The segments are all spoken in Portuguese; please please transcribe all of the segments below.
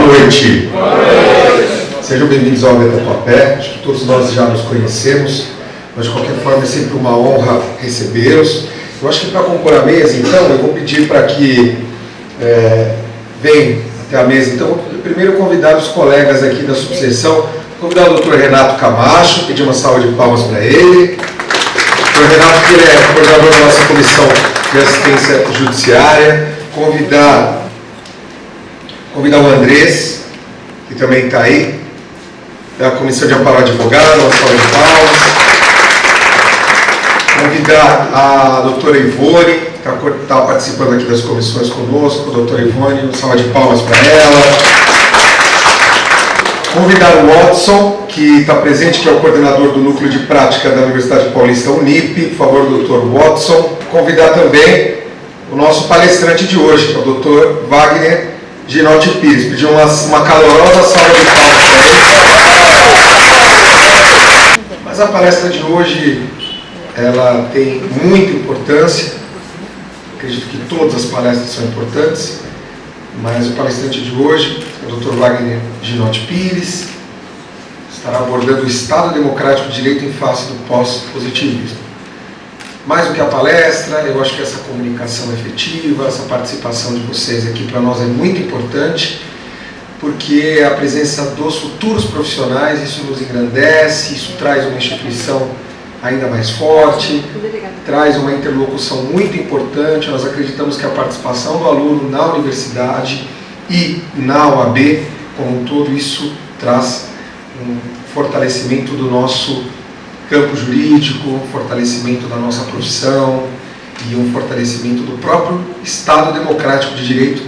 noite. Boa noite. Sejam bem-vindos ao AB Tatuapé. Acho que todos nós já nos conhecemos, mas de qualquer forma é sempre uma honra recebê-los. Eu acho que para compor a mesa, então, eu vou pedir para que venham até a mesa. Então, primeiro convidar os colegas aqui da subseção, convidar o Dr. Renato Camacho, pedir uma salva de palmas para ele. O Dr. Renato, que ele é coordenador da nossa comissão de assistência judiciária. Convidar o Andrés, que também está aí, da Comissão de Amparo ao Advogado, uma salva de palmas. Convidar a doutora Ivone, que está participando aqui das comissões conosco, a doutora Ivone, uma salva de palmas para ela. Convidar o Watson, que está presente, que é o coordenador do Núcleo de Prática da Universidade Paulista Unip, por favor, doutor Watson. Convidar também o nosso palestrante de hoje, que é o doutor Wagner Ginotti Pires. Pedir uma calorosa salva de palmas para ele. Mas a palestra de hoje, ela tem muita importância. Acredito que todas as palestras são importantes, mas o palestrante de hoje é o Dr. Wagner Ginotti Pires, estará abordando o Estado Democrático de Direito em face do pós-positivismo. Mais do que a palestra, eu acho que essa comunicação efetiva, essa participação de vocês aqui para nós é muito importante, porque a presença dos futuros profissionais, isso nos engrandece, isso traz uma instituição ainda mais forte, traz uma interlocução muito importante. Nós acreditamos que a participação do aluno na universidade e na OAB, como um todo, isso traz um fortalecimento do nosso campo jurídico, um fortalecimento da nossa profissão e um fortalecimento do próprio Estado Democrático de Direito,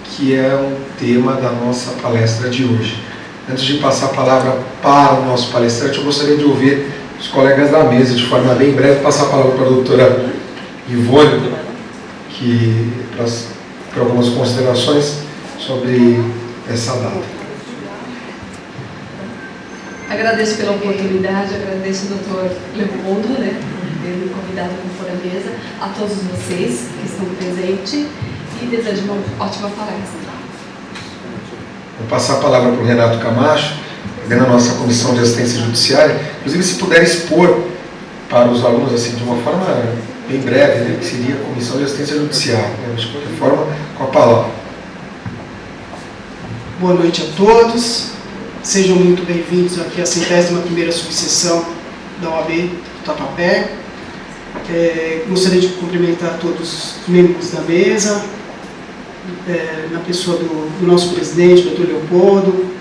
que é um tema da nossa palestra de hoje. Antes de passar a palavra para o nosso palestrante, eu gostaria de ouvir os colegas da mesa, de forma bem breve, passar a palavra para a doutora Ivone, para algumas considerações sobre essa data. Agradeço pela oportunidade, agradeço ao doutor Leopoldo, por ter me convidado para compor a mesa, a todos vocês que estão presentes e desejo uma ótima palestra. Vou passar a palavra para o Renato Camacho, dentro da nossa comissão de assistência judiciária. Inclusive, se puder expor para os alunos assim, de uma forma bem breve, que seria a comissão de assistência judiciária, de qualquer forma, com a palavra. Boa noite a todos. Sejam muito bem-vindos aqui à 101ª subseção da OAB do Tatuapé. Gostaria de cumprimentar todos os membros da mesa, na pessoa do nosso presidente, doutor Leopoldo,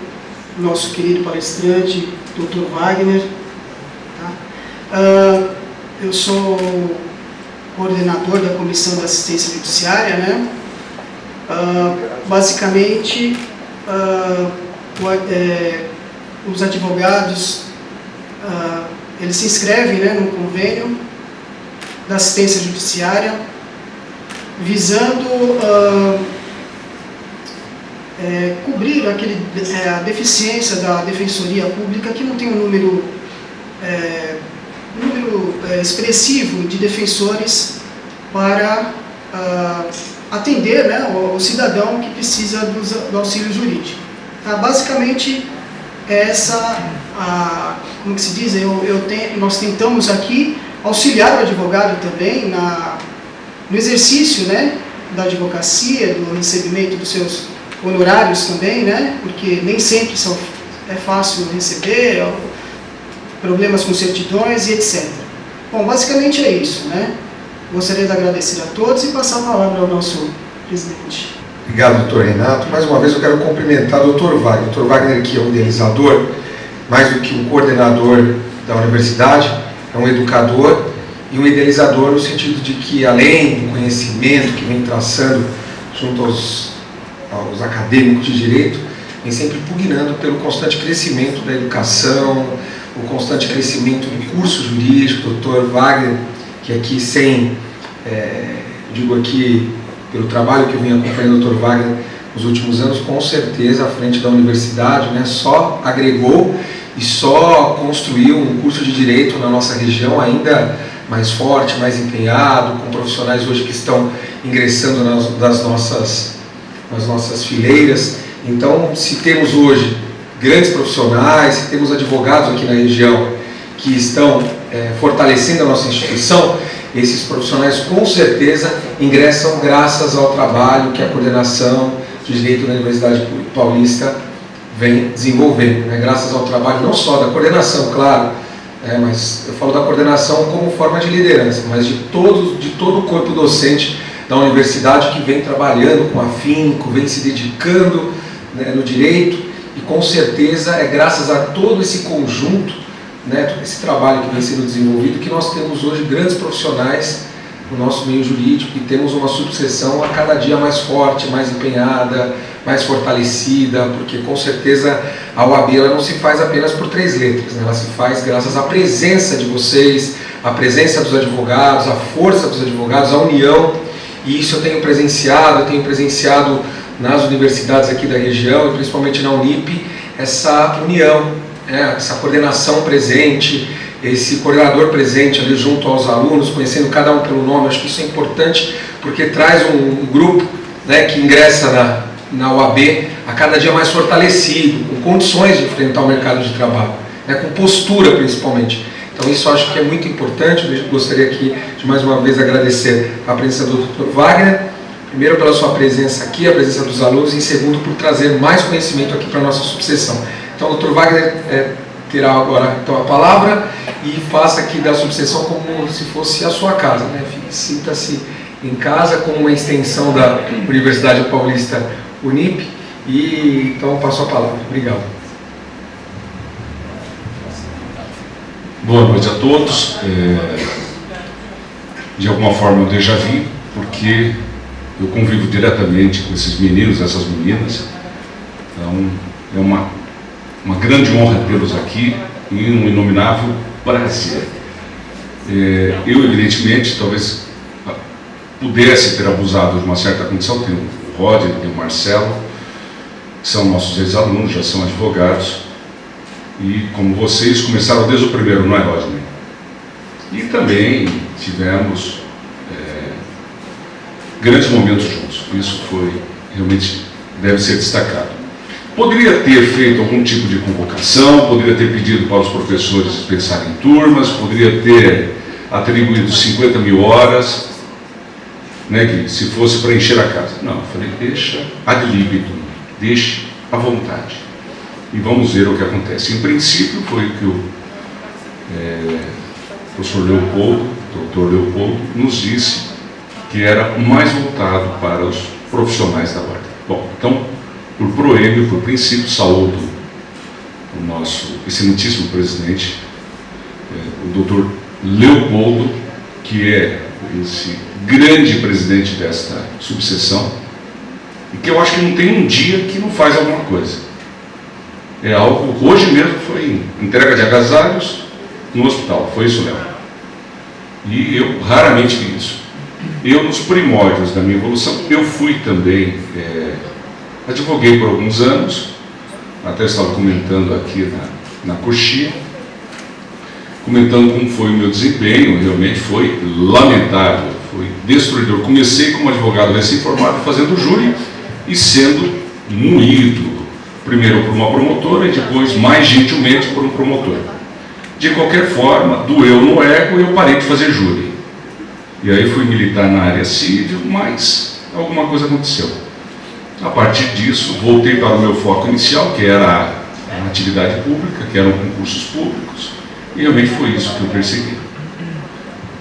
nosso querido palestrante, doutor Wagner. Eu sou coordenador da Comissão de Assistência Judiciária, basicamente, os advogados, eles se inscrevem no convênio da assistência judiciária, visando cobrir a deficiência da Defensoria Pública, que não tem um número expressivo de defensores para atender o cidadão que precisa do auxílio jurídico. Basicamente, como que se diz, nós tentamos aqui auxiliar o advogado também no exercício da advocacia, do recebimento dos seus honorários também, porque nem sempre é fácil receber, problemas com certidões e etc. Bom, basicamente é isso, Gostaria de agradecer a todos e passar a palavra ao nosso presidente. Obrigado, doutor Renato. Mais uma vez eu quero cumprimentar o doutor Wagner. O doutor Wagner, que é um idealizador, mais do que um coordenador da universidade, é um educador e um idealizador no sentido de que, além do conhecimento que vem traçando junto aos acadêmicos de direito, vem sempre pugnando pelo constante crescimento da educação, o constante crescimento do curso jurídico. O doutor Wagner, que aqui digo aqui, pelo trabalho que eu venho acompanhando o Dr. Wagner nos últimos anos, com certeza à frente da universidade, só agregou e só construiu um curso de Direito na nossa região ainda mais forte, mais empenhado, com profissionais hoje que estão ingressando nas nossas fileiras Então, se temos hoje grandes profissionais, se temos advogados aqui na região que estão fortalecendo a nossa instituição, esses profissionais com certeza ingressam graças ao trabalho que a coordenação de Direito da Universidade Paulista vem desenvolvendo, né? Graças ao trabalho não só da coordenação, claro, mas eu falo da coordenação como forma de liderança, mas de todo o corpo docente da universidade que vem trabalhando com afinco, vem se dedicando, né, no direito, e com certeza é graças a todo esse conjunto, né, esse trabalho que vem sendo desenvolvido, que nós temos hoje grandes profissionais no nosso meio jurídico e temos uma subseção a cada dia mais forte, mais empenhada, mais fortalecida, porque com certeza a OAB ela não se faz apenas por 3 letras, né? Ela se faz graças à presença de vocês, à presença dos advogados, à força dos advogados, à união, e isso eu tenho presenciado nas universidades aqui da região, e principalmente na Unip, essa união, essa coordenação presente, esse coordenador presente ali junto aos alunos, conhecendo cada um pelo nome. Acho que isso é importante, porque traz um grupo, né, que ingressa na OAB a cada dia mais fortalecido, com condições de enfrentar o mercado de trabalho, né, com postura principalmente. Então isso eu acho que é muito importante. Eu gostaria aqui de mais uma vez agradecer a presença do Dr. Wagner, primeiro pela sua presença aqui, a presença dos alunos, e segundo por trazer mais conhecimento aqui para a nossa subseção. Então o Dr. Wagner terá agora então, a palavra e faça aqui da subseção como se fosse a sua casa, né? Sinta-se em casa, como uma extensão da Universidade Paulista Unip, e então passo a palavra. Obrigado. Boa noite a todos. De alguma forma eu déjà vu, porque eu convivo diretamente com esses meninos, essas meninas. Então é uma grande honra tê-los aqui e um inominável prazer. Eu, evidentemente, talvez pudesse ter abusado de uma certa condição. Tem o Roger, tem o Marcelo, que são nossos ex-alunos, já são advogados, e como vocês começaram desde o primeiro, não é, Rodney? E também tivemos grandes momentos juntos. Isso foi, realmente, deve ser destacado. Poderia ter feito algum tipo de convocação, poderia ter pedido para os professores pensarem em turmas, poderia ter atribuído 50 mil horas, né, Gui, se fosse para encher a casa. Não, eu falei, deixa ad libitum, deixe à vontade. E vamos ver o que acontece. Em princípio, foi o que o professor Leopoldo, doutor Leopoldo, nos disse que era mais voltado para os profissionais da ordem. Bom, então, por proêmio, por princípio, saúdo o nosso excelentíssimo presidente, o doutor Leopoldo, que é esse grande presidente desta subseção, e que eu acho que não tem um dia que não faz alguma coisa. É algo, hoje mesmo foi entrega de agasalhos no hospital, foi isso, Léo. E eu raramente vi isso. Eu, nos primórdios da minha evolução, eu fui também, advoguei por alguns anos, até estava comentando aqui na coxinha, comentando como foi o meu desempenho. Realmente foi lamentável, foi destruidor. Comecei como advogado recém-formado, fazendo júri e sendo moído, primeiro por uma promotora e depois, mais gentilmente, por um promotor. De qualquer forma, doeu no ego e eu parei de fazer júri. E aí fui militar na área civil, mas alguma coisa aconteceu. A partir disso, voltei para o meu foco inicial, que era a atividade pública, que eram concursos públicos, e realmente foi isso que eu persegui.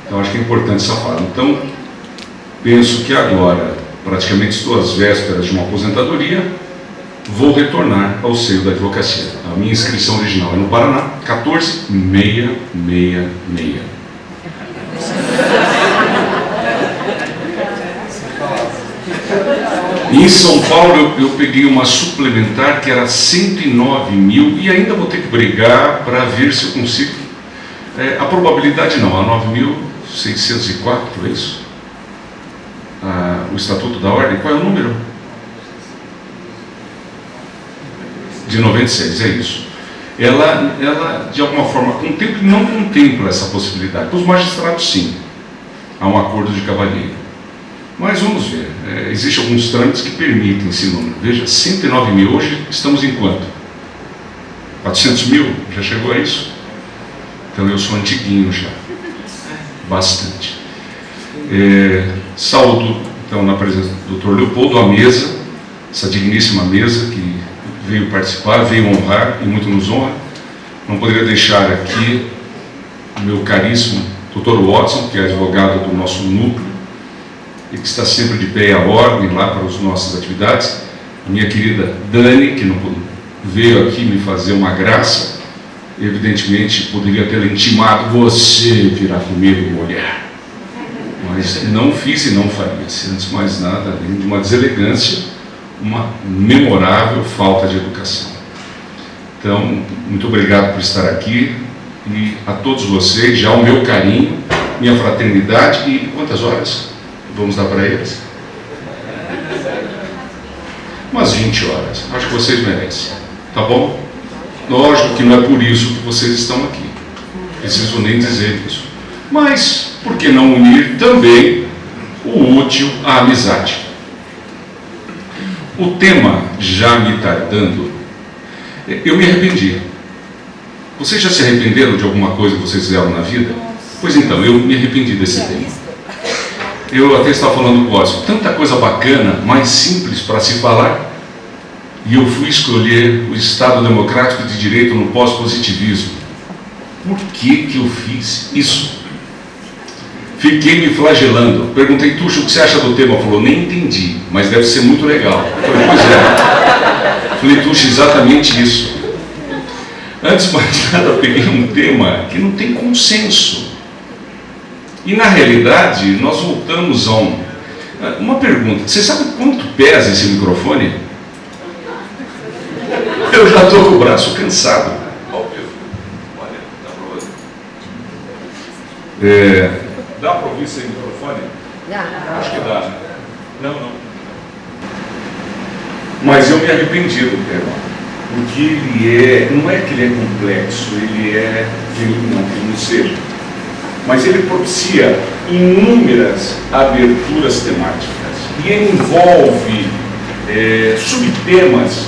Então, acho que é importante essa fala. Então, penso que agora, praticamente estou às vésperas de uma aposentadoria, vou retornar ao seio da advocacia. A minha inscrição original é no Paraná, 14666. Em São Paulo eu peguei uma suplementar que era 109 mil e ainda vou ter que brigar para ver se eu consigo. A probabilidade não, a 9.604, é isso? O Estatuto da Ordem, qual é o número? De 96, é isso. Ela de alguma forma, contempla e não contempla essa possibilidade. Para os magistrados, sim. Há um acordo de cavalheiro. Mas vamos ver, existem alguns trâmites que permitem esse número. Veja, 109 mil, hoje estamos em quanto? 400 mil? Já chegou a isso? Então eu sou antiguinho já, bastante. Saúdo, então, na presença do Dr. Leopoldo, a mesa, essa digníssima mesa que veio participar, veio honrar e muito nos honra. Não poderia deixar aqui o meu caríssimo Dr. Watson, que é advogado do nosso núcleo, e que está sempre de pé à ordem lá para as nossas atividades, a minha querida Dani, que não veio aqui me fazer uma graça, evidentemente poderia ter intimado você virar comigo, mulher, mas não fiz e não faria, antes de mais nada, além de uma deselegância, uma memorável falta de educação. Então, muito obrigado por estar aqui, e a todos vocês, já o meu carinho, minha fraternidade, e quantas horas vamos dar para eles? Umas 20 horas, acho que vocês merecem, tá bom? Lógico que não é por isso que vocês estão aqui, preciso nem dizer isso, mas por que não unir também o útil à amizade? O tema, já me tardando, eu me arrependi. Vocês já se arrependeram de alguma coisa que vocês fizeram na vida? Pois então, eu me arrependi desse tema. Eu até estava falando com o Oscar, tanta coisa bacana, mais simples para se falar, e eu fui escolher o Estado Democrático de Direito no pós-positivismo. Por que eu fiz isso? Fiquei me flagelando. Perguntei, Tuxo, o que você acha do tema? Falou, nem entendi, mas deve ser muito legal. Eu falei, pois é. Falei, Tuxo, exatamente isso. Antes de mais nada, peguei um tema que não tem consenso. E na realidade, nós voltamos a uma pergunta. Você sabe quanto pesa esse microfone? Eu já estou com o braço cansado. Dá para ouvir sem microfone? Acho que dá. Não. Mas eu me arrependi do tema, porque ele não é que ele é complexo, ele é que não seja, mas ele propicia inúmeras aberturas temáticas e ele envolve subtemas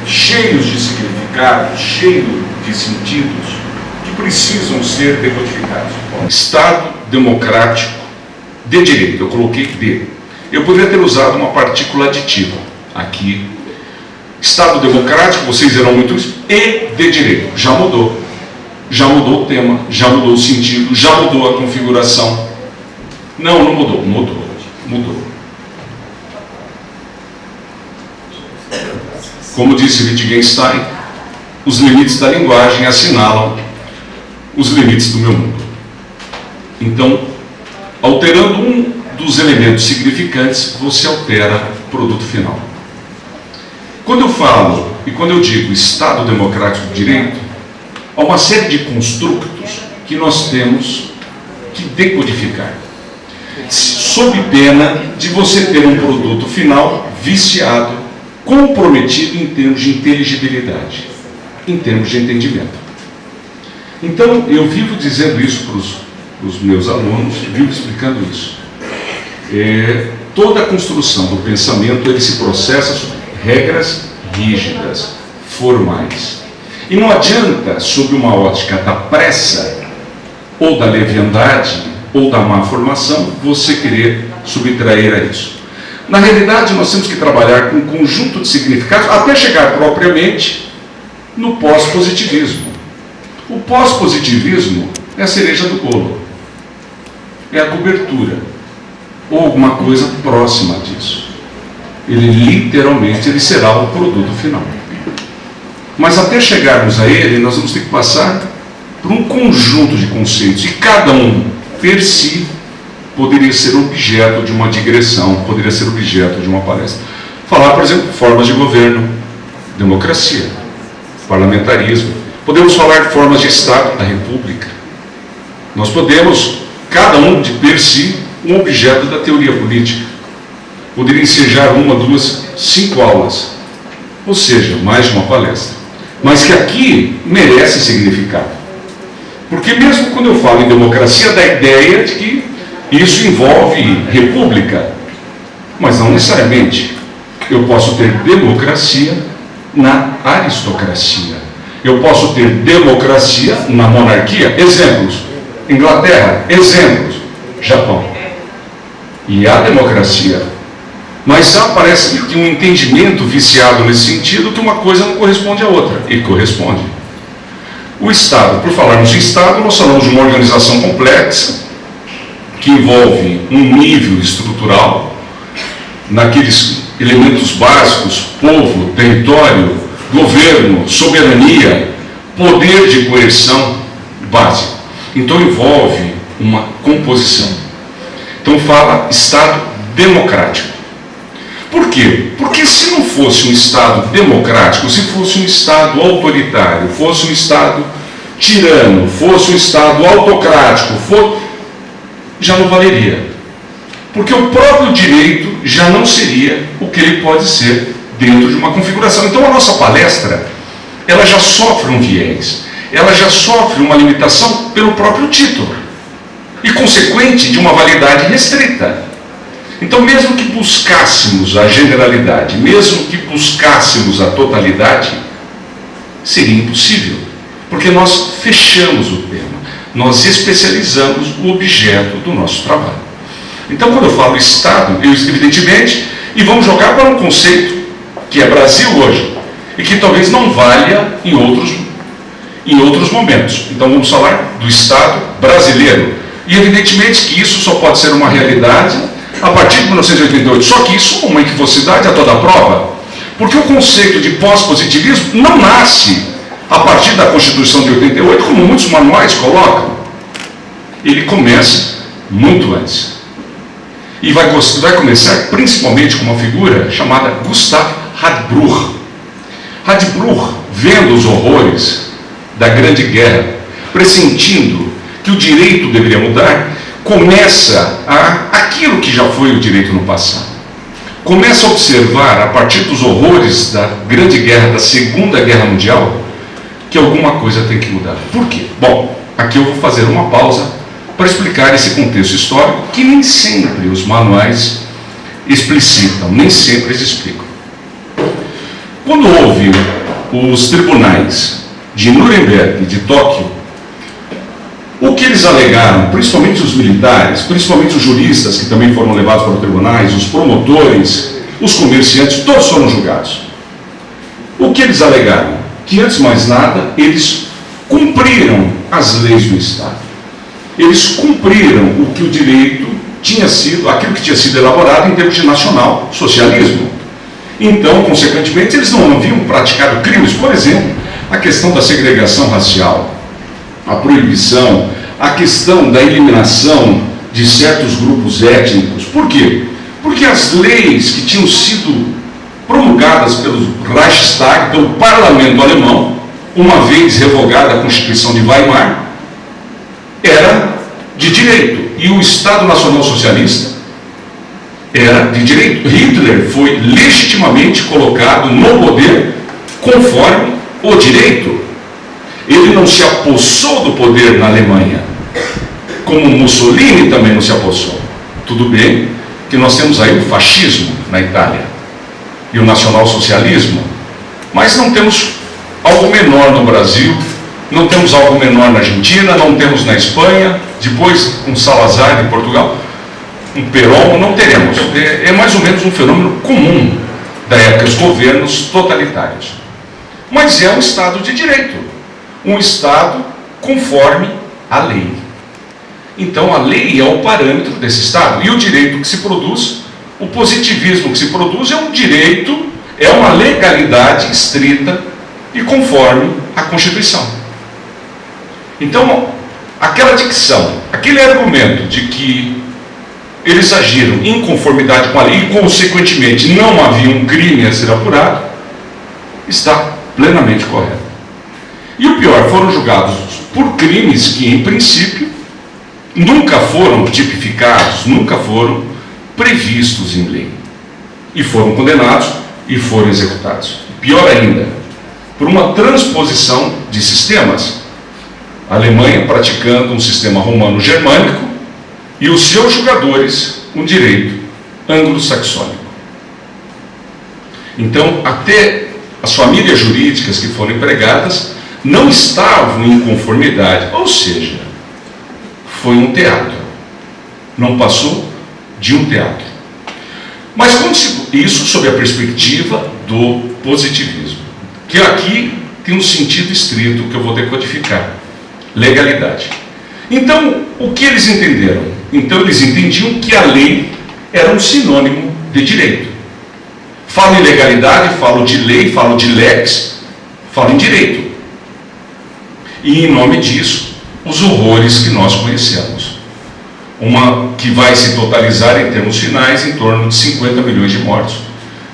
cheios de significado, cheios de sentidos que precisam ser decodificados. Estado democrático de direito, eu coloquei de. Eu poderia ter usado uma partícula aditiva aqui. Estado democrático, vocês viram muito isso, e de direito. Já mudou. Já mudou o tema, já mudou o sentido, já mudou a configuração. Não mudou. Mudou. Como disse Wittgenstein, os limites da linguagem assinalam os limites do meu mundo. Então, alterando um dos elementos significantes, você altera o produto final. Quando eu falo e quando eu digo Estado Democrático de Direito, há uma série de construtos que nós temos que decodificar, sob pena de você ter um produto final viciado, comprometido em termos de inteligibilidade, em termos de entendimento. Então, eu vivo dizendo isso para os meus alunos, vivo explicando isso. Toda a construção do pensamento, ele se processa sobre regras rígidas, formais. E não adianta, sob uma ótica da pressa, ou da leviandade, ou da má formação, você querer subtrair a isso. Na realidade, nós temos que trabalhar com um conjunto de significados até chegar propriamente no pós-positivismo. O pós-positivismo é a cereja do bolo, é a cobertura, ou alguma coisa próxima disso. Ele literalmente será o produto final. Mas até chegarmos a ele, nós vamos ter que passar por um conjunto de conceitos, e cada um, per si, poderia ser objeto de uma digressão, poderia ser objeto de uma palestra. Falar, por exemplo, formas de governo, democracia, parlamentarismo. Podemos falar de formas de Estado, da República. Nós podemos, cada um de per si, um objeto da teoria política. Poderia ensejar 1, 2, 5 aulas, ou seja, mais de uma palestra. Mas que aqui merece significado. Porque mesmo quando eu falo em democracia, dá a ideia de que isso envolve república, mas não necessariamente. Eu posso ter democracia na aristocracia. Eu posso ter democracia na monarquia. Exemplos: Inglaterra. Exemplos: Japão. E há democracia. Mas parece que um entendimento viciado nesse sentido, que uma coisa não corresponde à outra. E corresponde. O Estado, por falarmos em Estado, nós falamos de uma organização complexa, que envolve um nível estrutural, naqueles elementos básicos: povo, território, governo, soberania, poder de coerção básico. Então envolve uma composição. Então fala Estado democrático. Por quê? Porque se não fosse um Estado democrático, se fosse um Estado autoritário, fosse um Estado tirano, fosse um Estado autocrático, já não valeria. Porque o próprio direito já não seria o que ele pode ser dentro de uma configuração. Então a nossa palestra, ela já sofre um viés, ela já sofre uma limitação pelo próprio título, e consequente de uma validade restrita. Então, mesmo que buscássemos a generalidade, mesmo que buscássemos a totalidade, seria impossível, porque nós fechamos o tema, nós especializamos o objeto do nosso trabalho. Então, quando eu falo Estado, eu evidentemente, e vamos jogar para um conceito que é Brasil hoje, e que talvez não valha em outros momentos. Então, vamos falar do Estado brasileiro. E evidentemente que isso só pode ser uma realidade a partir de 1988. Só que isso é uma equivocidade a toda prova, porque o conceito de pós-positivismo não nasce a partir da Constituição de 88, como muitos manuais colocam. Ele começa muito antes. E vai começar principalmente com uma figura chamada Gustav Radbruch. Radbruch, vendo os horrores da Grande Guerra, pressentindo que o direito deveria mudar, começa aquilo que já foi o direito no passado. Começa a observar, a partir dos horrores da Grande Guerra, da Segunda Guerra Mundial, que alguma coisa tem que mudar. Por quê? Bom, aqui eu vou fazer uma pausa para explicar esse contexto histórico que nem sempre os manuais explicitam, nem sempre eles explicam. Quando houve os tribunais de Nuremberg e de Tóquio, o que eles alegaram, principalmente os militares, principalmente os juristas que também foram levados para os tribunais, os promotores, os comerciantes, todos foram julgados. O que eles alegaram? Que antes de mais nada, eles cumpriram as leis do Estado. Eles cumpriram o que o direito tinha sido, aquilo que tinha sido elaborado em termos de nacional socialismo. Então, consequentemente, eles não haviam praticado crimes. Por exemplo, a questão da segregação racial, a proibição, a questão da eliminação de certos grupos étnicos. Por quê? Porque as leis que tinham sido promulgadas pelo Reichstag, pelo parlamento alemão, uma vez revogada a Constituição de Weimar, era de direito. E o Estado Nacional Socialista era de direito. Hitler foi legitimamente colocado no poder conforme o direito. Ele não se apossou do poder na Alemanha, como Mussolini também não se apossou. Tudo bem que nós temos aí o fascismo na Itália e o nacionalsocialismo, mas não temos algo menor no Brasil, não temos algo menor na Argentina, não temos na Espanha, depois um Salazar em Portugal, um Perón, não teremos. É mais ou menos um fenômeno comum da época, os governos totalitários. Mas é um Estado de direito, um Estado conforme a lei. Então a lei é o parâmetro desse Estado, e o direito que se produz, o positivismo que se produz é um direito, é uma legalidade estrita e conforme a Constituição. Então, aquela dicção, aquele argumento de que eles agiram em conformidade com a lei e, consequentemente, não havia um crime a ser apurado, está plenamente correto. E o pior, foram julgados por crimes que, em princípio, nunca foram tipificados, nunca foram previstos em lei. E foram condenados e foram executados. Pior ainda, por uma transposição de sistemas. A Alemanha praticando um sistema romano-germânico e os seus julgadores um direito anglo-saxônico. Então, até as famílias jurídicas que foram empregadas não estavam em conformidade, ou seja, foi um teatro, não passou de um teatro. Mas isso sob a perspectiva do positivismo, que aqui tem um sentido estrito que eu vou decodificar: legalidade. Então, o que eles entenderam? Então, eles entendiam que a lei era um sinônimo de direito. Falo em legalidade, falo de lei, falo de lex, falo em direito. E em nome disso, os horrores que nós conhecemos. Uma que vai se totalizar em termos finais em torno de 50 milhões de mortos.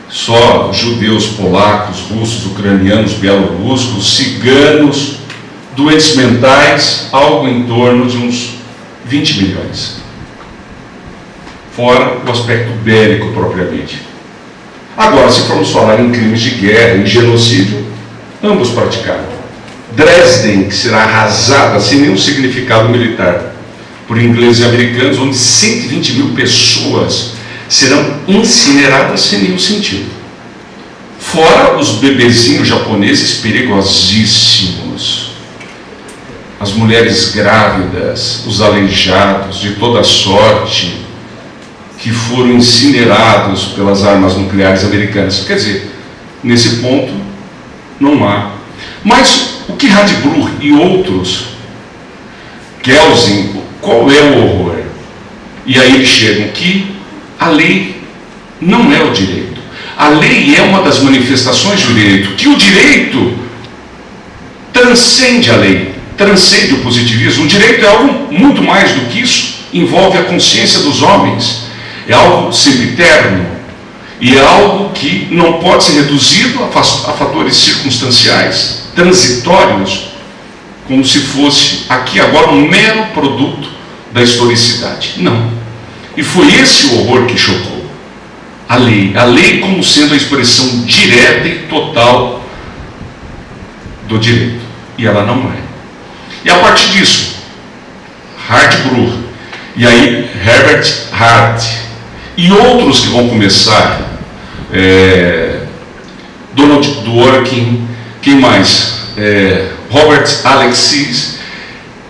Só judeus, polacos, russos, ucranianos, bielorrussos, ciganos, doentes mentais, algo em torno de uns 20 milhões. Fora o aspecto bélico propriamente. Agora, se formos falar em crimes de guerra, em genocídio, ambos praticaram. Dresden, que será arrasada sem nenhum significado militar por ingleses e americanos, onde 120 mil pessoas serão incineradas sem nenhum sentido. Fora os bebezinhos japoneses perigosíssimos, as mulheres grávidas, os aleijados de toda sorte, que foram incinerados pelas armas nucleares americanas. Quer dizer, nesse ponto não há. Mas o que Radbruch e outros, Kelsen, qual é o horror? E aí eles chegam que a lei não é o direito. A lei é uma das manifestações do direito, que o direito transcende a lei, transcende o positivismo. O direito é algo muito mais do que isso, envolve a consciência dos homens. É algo sempiterno e é algo que não pode ser reduzido a fatores circunstanciais, transitórios, como se fosse aqui agora um mero produto da historicidade. Não. E foi esse o horror que chocou. A lei como sendo a expressão direta e total do direito. E ela não é. E a partir disso, Radbruch, e aí Herbert Hart, e outros que vão começar, Donald Dworkin, quem mais? Robert Alexis,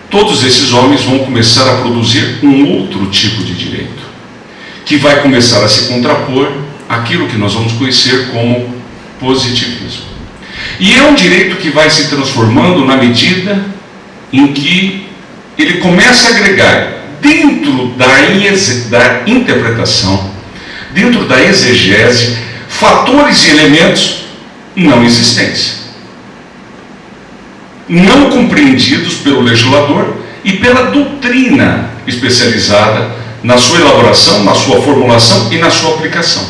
todos esses homens vão começar a produzir um outro tipo de direito, que vai começar a se contrapor àquilo que nós vamos conhecer como positivismo. E é um direito que vai se transformando na medida em que ele começa a agregar dentro da interpretação, dentro da exegese, fatores e elementos não existentes, não compreendidos pelo legislador e pela doutrina especializada na sua elaboração, na sua formulação e na sua aplicação,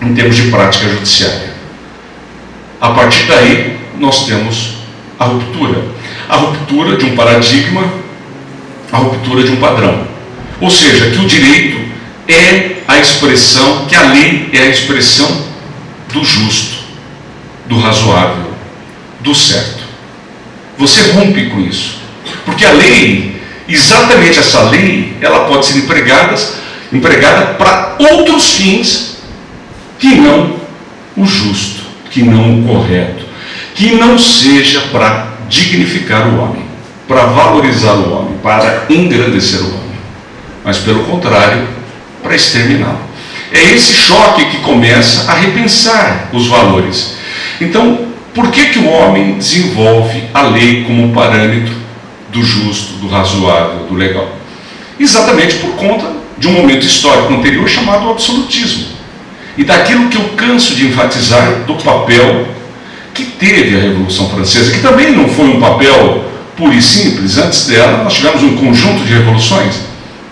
em termos de prática judiciária. A partir daí, nós temos a ruptura de um paradigma, a ruptura de um padrão. Ou seja, que o direito é a expressão, que a lei é a expressão do justo, do razoável, do certo. Você rompe com isso. Porque a lei, exatamente essa lei, ela pode ser empregada para outros fins que não o justo, que não o correto, que não seja para dignificar o homem, para valorizar o homem, para engrandecer o homem, mas pelo contrário, para exterminá-lo. É esse choque que começa a repensar os valores. Então, por que o homem desenvolve a lei como parâmetro do justo, do razoável, do legal? Exatamente por conta de um momento histórico anterior chamado absolutismo, e daquilo que eu canso de enfatizar do papel que teve a Revolução Francesa, que também não foi um papel puro e simples. Antes dela, nós tivemos um conjunto de revoluções.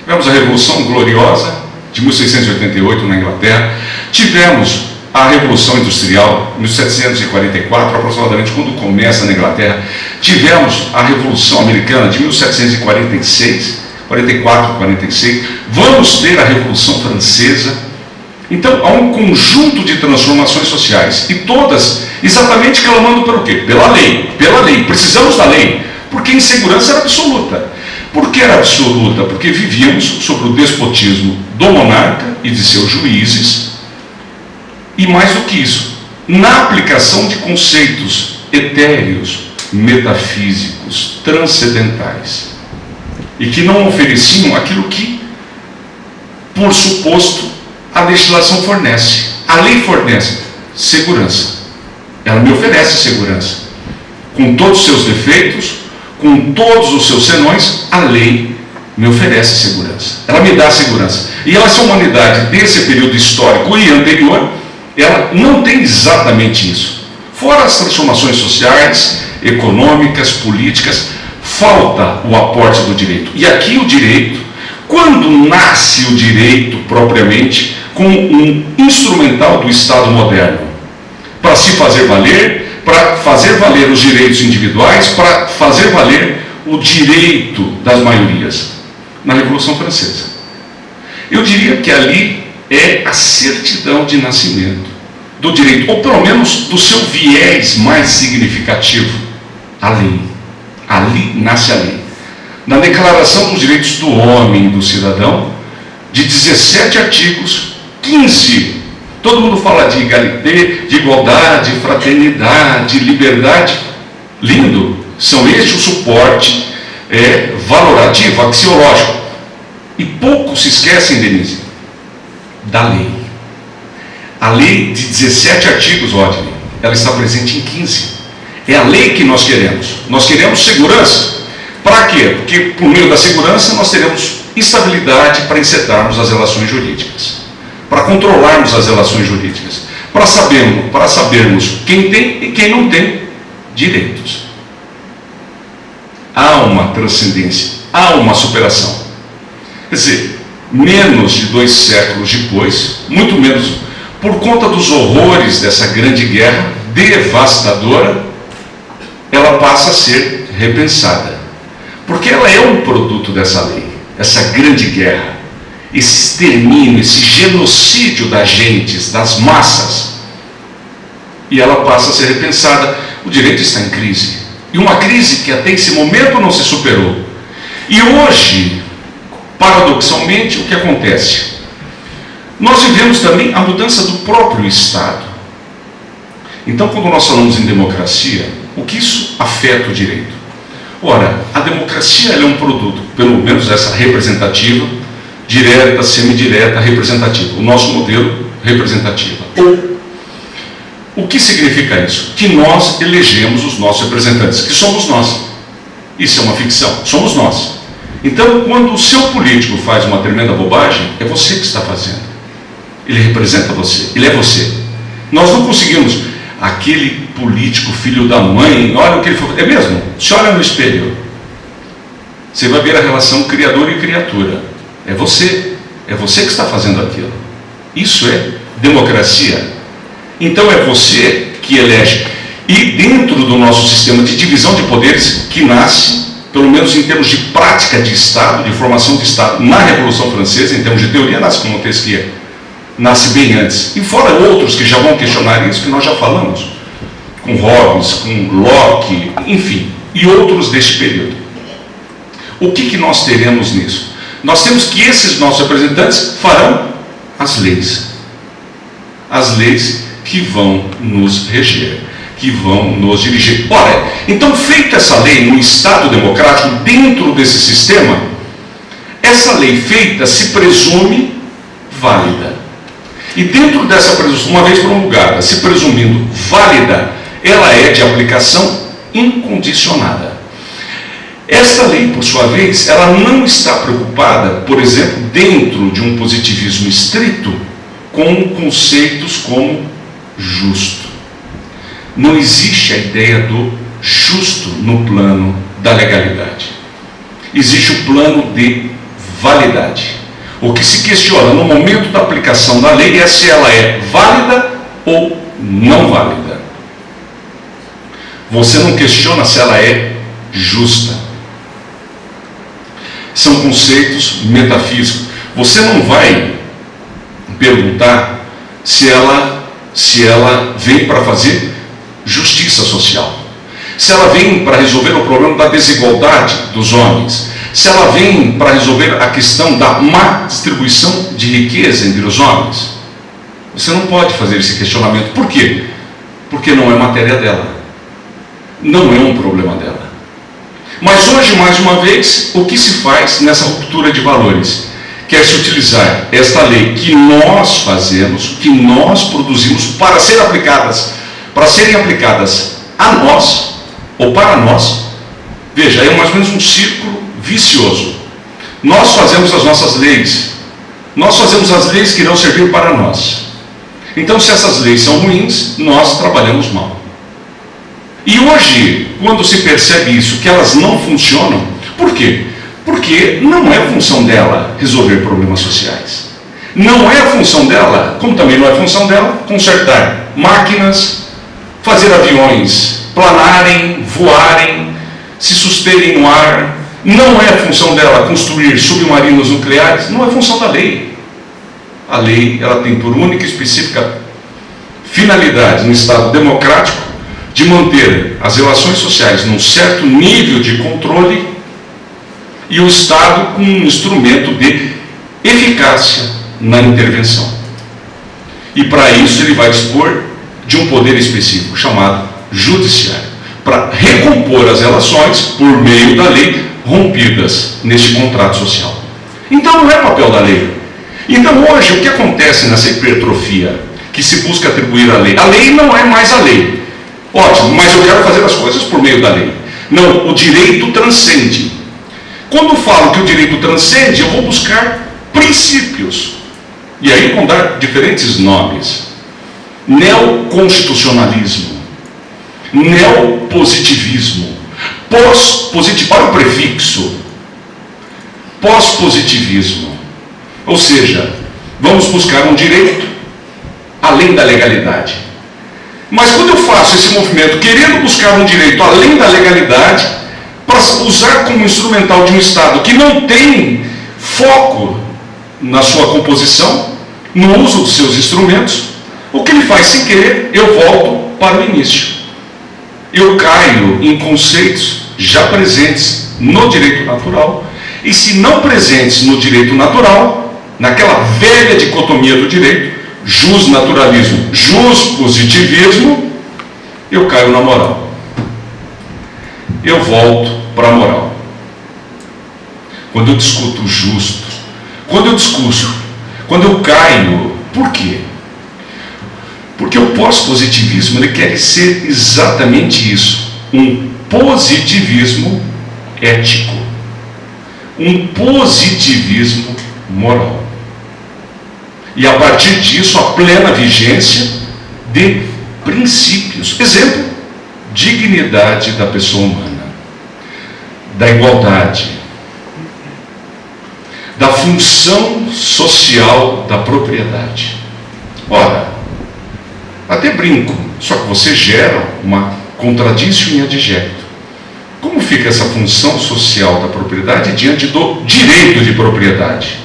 Tivemos a Revolução Gloriosa, de 1688, na Inglaterra. Tivemos a Revolução Industrial, 1744, aproximadamente quando começa na Inglaterra. Tivemos a Revolução Americana, de 1746, 44, 46. Vamos ter a Revolução Francesa. Então, há um conjunto de transformações sociais, e todas exatamente clamando pelo quê? Pela lei. Precisamos da lei, porque a insegurança era absoluta, Por que era absoluta? Porque vivíamos sob o despotismo do monarca e de seus juízes, e mais do que isso, na aplicação de conceitos etéreos, metafísicos, transcendentais, e que não ofereciam aquilo que, por suposto, a legislação fornece. A lei fornece segurança. Ela me oferece segurança. Com todos os seus defeitos, com todos os seus senões, a lei me oferece segurança. Ela me dá segurança. E essa humanidade desse período histórico e anterior, ela não tem exatamente isso. Fora as transformações sociais, econômicas, políticas, falta o aporte do direito. E aqui o direito, quando nasce o direito propriamente, como um instrumental do Estado moderno, para se fazer valer, para fazer valer os direitos individuais, para fazer valer o direito das maiorias, na Revolução Francesa. Eu diria que ali é a certidão de nascimento do direito, ou pelo menos do seu viés mais significativo, a lei. Ali nasce a lei. Na Declaração dos Direitos do Homem e do Cidadão, de 17 artigos, 15, todo mundo fala de égalité, de igualdade, fraternidade, liberdade. Lindo, são este o suporte valorativo, axiológico. E poucos se esquecem, Denise, da lei. A lei de 17 artigos, Rodney, ela está presente em 15. É a lei que nós queremos. Nós queremos segurança. Para quê? Porque por meio da segurança nós teremos estabilidade para encetarmos as relações jurídicas, para controlarmos as relações jurídicas, para sabermos quem tem e quem não tem direitos. Há uma transcendência, há uma superação. Quer dizer, menos de 2 séculos depois, muito menos por conta dos horrores dessa grande guerra devastadora, ela passa a ser repensada. Porque ela é um produto dessa lei, essa grande guerra, esse extermínio, esse genocídio das gentes, das massas. E ela passa a ser repensada. O direito está em crise. E uma crise que até esse momento não se superou. E hoje, paradoxalmente, o que acontece? Nós vivemos também a mudança do próprio Estado. Então, quando nós falamos em democracia, o que isso afeta o direito? Ora, a democracia é um produto, pelo menos essa representativa, direta, semidireta, representativa. O nosso modelo representativa. O que significa isso? Que nós elegemos os nossos representantes, que somos nós. Isso é uma ficção, somos nós. Então, quando o seu político faz uma tremenda bobagem, é você que está fazendo. Ele representa você, ele é você. Nós não conseguimos, aquele político filho da mãe, olha o que ele foi. É mesmo? Se olha no espelho, você vai ver a relação criador e criatura. É você que está fazendo aquilo. Isso é democracia. Então é você que elege. E dentro do nosso sistema de divisão de poderes, que nasce, pelo menos em termos de prática de Estado, de formação de Estado, na Revolução Francesa, em termos de teoria, nasce com Montesquieu, nasce bem antes. E fora outros que já vão questionar isso, que nós já falamos, com Hobbes, com Locke, enfim, e outros deste período. O que nós teremos nisso? Nós temos que esses nossos representantes farão as leis. As leis que vão nos reger, que vão nos dirigir. Ora, então, feita essa lei no Estado democrático, dentro desse sistema, essa lei feita se presume válida. E dentro dessa presunção, uma vez promulgada, se presumindo válida, ela é de aplicação incondicionada. Esta lei, por sua vez, ela não está preocupada, por exemplo, dentro de um positivismo estrito, com conceitos como justo. Não existe a ideia do justo no plano da legalidade. Existe o plano de validade. O que se questiona no momento da aplicação da lei é se ela é válida ou não válida. Você não questiona se ela é justa. São conceitos metafísicos. Você não vai perguntar se ela vem para fazer justiça social, se ela vem para resolver o problema da desigualdade dos homens, se ela vem para resolver a questão da má distribuição de riqueza entre os homens? Você não pode fazer esse questionamento. Por quê? Porque não é matéria dela. Não é um problema dela. Mas hoje, mais uma vez, o que se faz nessa ruptura de valores? Quer-se utilizar esta lei que nós fazemos, que nós produzimos para serem aplicadas a nós, ou para nós. Veja, é mais ou menos um círculo vicioso. Nós fazemos as nossas leis. Nós fazemos as leis que irão servir para nós. Então, se essas leis são ruins, nós trabalhamos mal. E hoje, quando se percebe isso, que elas não funcionam, por quê? Porque não é função dela resolver problemas sociais. Não é a função dela, como também não é função dela, consertar máquinas, fazer aviões planarem, voarem, se susterem no ar. Não é a função dela construir submarinos nucleares. Não é função da lei. A lei, ela tem por única e específica finalidade, no Estado democrático, de manter as relações sociais num certo nível de controle e o Estado com um instrumento de eficácia na intervenção. E para isso ele vai dispor de um poder específico, chamado judiciário, para recompor as relações por meio da lei rompidas neste contrato social. Então não é papel da lei. Então hoje o que acontece nessa hipertrofia que se busca atribuir à lei? A lei não é mais a lei. Ótimo, mas eu quero fazer as coisas por meio da lei. Não, o direito transcende. Quando eu falo que o direito transcende, eu vou buscar princípios. E aí vão dar diferentes nomes. Neoconstitucionalismo, neopositivismo, pós-positivismo, olha o prefixo, pós-positivismo. Ou seja, vamos buscar um direito além da legalidade. Mas quando eu faço esse movimento querendo buscar um direito além da legalidade, para usar como instrumental de um Estado que não tem foco na sua composição, no uso dos seus instrumentos, o que ele faz sem querer? Eu volto para o início. Eu caio em conceitos já presentes no direito natural, e se não presentes no direito natural, naquela velha dicotomia do direito, jus-naturalismo, jus-positivismo, eu caio na moral. Eu volto para a moral. Quando eu discuto o justo, quando eu caio, por quê? Porque o pós-positivismo ele quer ser exatamente isso, um positivismo ético, um positivismo moral. E a partir disso, a plena vigência de princípios. Exemplo, dignidade da pessoa humana, da igualdade, da função social da propriedade. Ora, até brinco, só que você gera uma contradição em adjecto. Como fica essa função social da propriedade diante do direito de propriedade?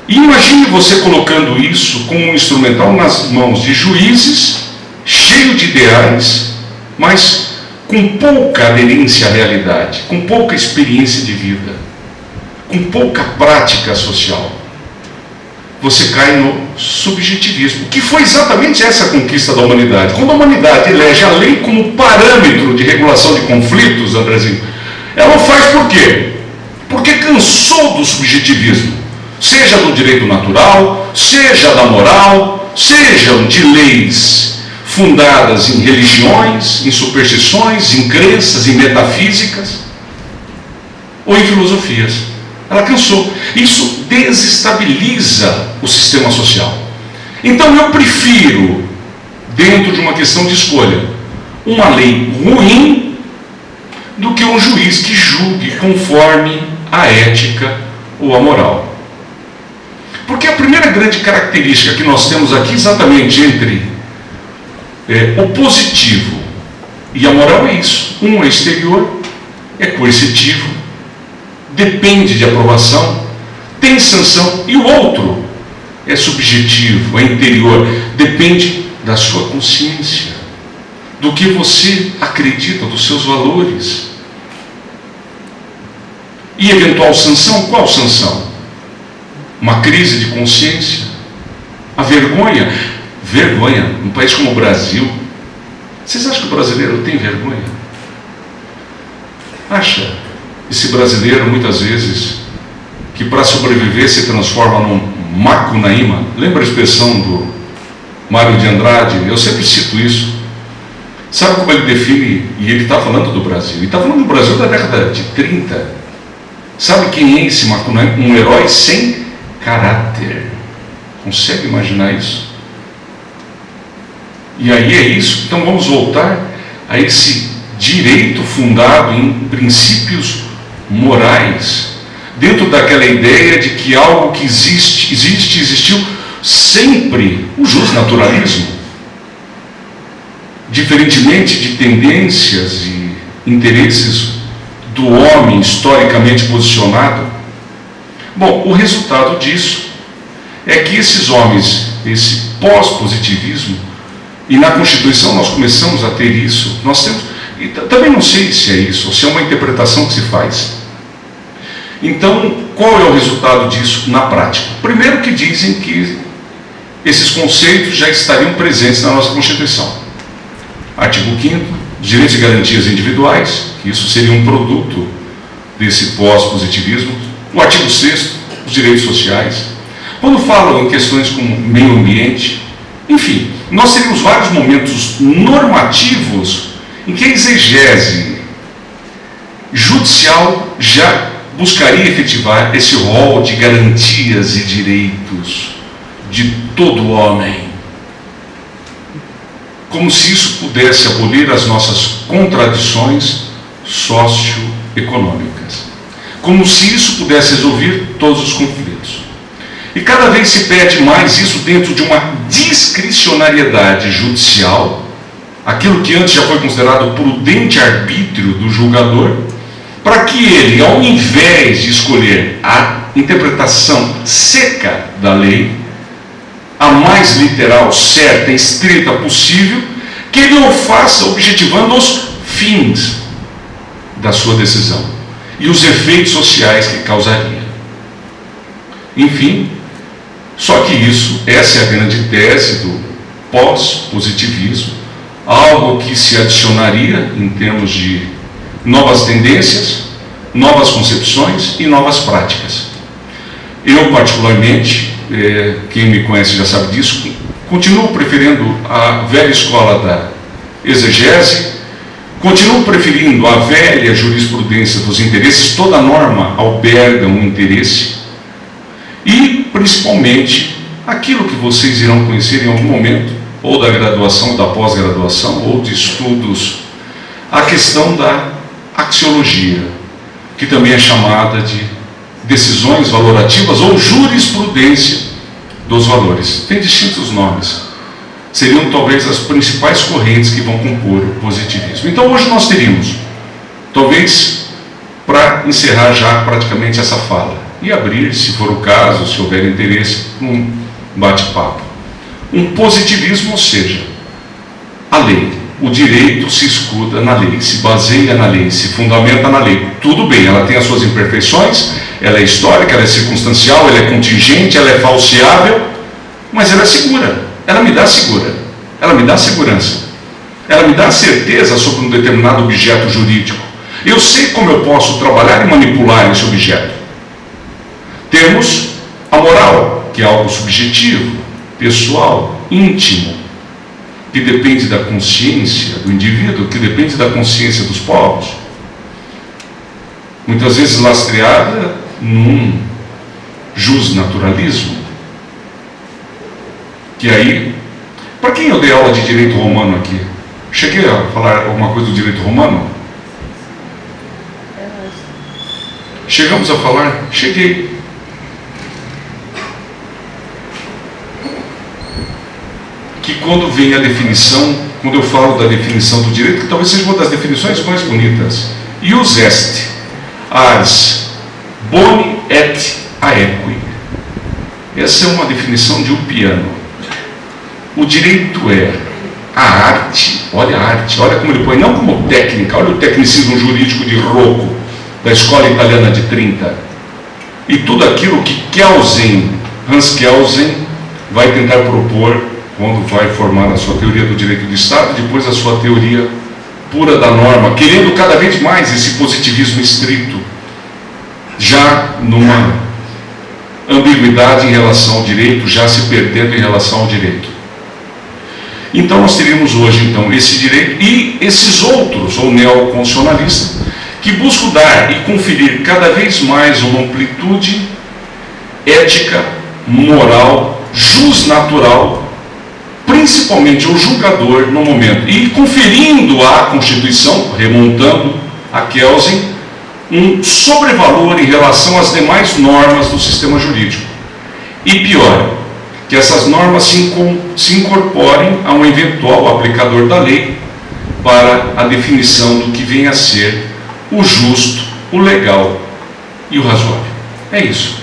E imagine você colocando isso como um instrumental nas mãos de juízes, cheio de ideais, mas com pouca aderência à realidade, com pouca experiência de vida, com pouca prática social. Você cai no subjetivismo, que foi exatamente essa conquista da humanidade. Quando a humanidade elege a lei como parâmetro de regulação de conflitos, Andrezinho, ela o faz por quê? Porque cansou do subjetivismo. Seja do direito natural, seja da moral, sejam de leis fundadas em religiões, em superstições, em crenças, em metafísicas, ou em filosofias. Ela cansou. Isso desestabiliza o sistema social. Então eu prefiro, dentro de uma questão de escolha, uma lei ruim do que um juiz que julgue conforme a ética ou a moral. Porque a primeira grande característica que nós temos aqui exatamente entre o positivo e a moral é isso. Um é exterior, é coercitivo, depende de aprovação, tem sanção, e o outro é subjetivo, é interior, depende da sua consciência, do que você acredita, dos seus valores. E eventual sanção, qual sanção? Uma crise de consciência? A vergonha? Vergonha, num país como o Brasil. Vocês acham que o brasileiro tem vergonha? Acha esse brasileiro, muitas vezes, que para sobreviver se transforma num macunaíma? Lembra a expressão do Mário de Andrade? Eu sempre cito isso. Sabe como ele define? E ele está falando do Brasil. Ele está falando do Brasil da década de 30. Sabe quem é esse macunaíma? Um herói sem caráter. Consegue imaginar isso? E aí é isso. Então vamos voltar a esse direito fundado em princípios morais, dentro daquela ideia de que algo que existiu sempre, o justnaturalismo, diferentemente de tendências e interesses do homem historicamente posicionado. Bom, o resultado disso é que esses homens, esse pós-positivismo, e na Constituição nós começamos a ter isso, nós temos, e também não sei se é isso, ou se é uma interpretação que se faz. Então, qual é o resultado disso na prática? Primeiro, que dizem que esses conceitos já estariam presentes na nossa Constituição. Artigo 5º, direitos e garantias individuais, que isso seria um produto desse pós-positivismo. O artigo 6º, os direitos sociais. Quando falam em questões como meio ambiente, enfim, nós teríamos vários momentos normativos em que a exegese judicial já buscaria efetivar esse rol de garantias e direitos de todo homem, como se isso pudesse abolir as nossas contradições socioeconômicas, como se isso pudesse resolver todos os conflitos. E cada vez se pede mais isso dentro de uma discricionariedade judicial, aquilo que antes já foi considerado prudente arbítrio do julgador, para que ele, ao invés de escolher a interpretação seca da lei, a mais literal, certa e estrita possível, que ele o faça objetivando os fins da sua decisão e os efeitos sociais que causaria. Enfim, só que essa é a grande tese do pós-positivismo, algo que se adicionaria em termos de novas tendências, novas concepções e novas práticas. Eu, particularmente, quem me conhece já sabe disso, continuo preferindo a velha escola da exegese, continuo preferindo a velha jurisprudência dos interesses. Toda norma alberga um interesse, e principalmente aquilo que vocês irão conhecer em algum momento, ou da graduação, ou da pós-graduação, ou de estudos, a questão da axiologia, que também é chamada de decisões valorativas ou jurisprudência dos valores. Tem distintos nomes. Seriam talvez as principais correntes que vão compor o positivismo. Então hoje nós teríamos, talvez, para encerrar já praticamente essa fala, e abrir, se for o caso, se houver interesse, um bate-papo. Um positivismo, ou seja, a lei. O direito se escuda na lei, se baseia na lei, se fundamenta na lei. Tudo bem, ela tem as suas imperfeições, ela é histórica, ela é circunstancial, ela é contingente, ela é falseável, mas ela é segura. Ela me dá segura. Ela me dá segurança. Ela me dá certeza sobre um determinado objeto jurídico. Eu sei como eu posso trabalhar e manipular esse objeto. Temos a moral, que é algo subjetivo, pessoal, íntimo, que depende da consciência do indivíduo, que depende da consciência dos povos, muitas vezes lastreada num justnaturalismo, que aí, para quem eu dei aula de direito romano aqui, cheguei a falar alguma coisa do direito romano? Chegamos a falar? Cheguei. Que quando vem a definição, quando eu falo da definição do direito, que talvez seja uma das definições mais bonitas, ius est, ars boni et aequi. Essa é uma definição de Ulpiano. O direito é a arte, olha como ele põe, não como técnica, olha o tecnicismo jurídico de Rocco, da escola italiana de 30, e tudo aquilo que Hans Kelsen vai tentar propor quando vai formar a sua teoria do direito do Estado, depois a sua teoria pura da norma, querendo cada vez mais esse positivismo estrito, já numa ambiguidade em relação ao direito, já se perdendo em relação ao direito. Então nós teríamos hoje então esse direito e esses outros, ou neoconstitucionalistas, que buscam dar e conferir cada vez mais uma amplitude ética, moral, jusnatural, principalmente ao julgador no momento, e conferindo à Constituição, remontando a Kelsen, um sobrevalor em relação às demais normas do sistema jurídico. E pior, que essas normas se incorporem a um eventual aplicador da lei para a definição do que vem a ser o justo, o legal e o razoável. É isso.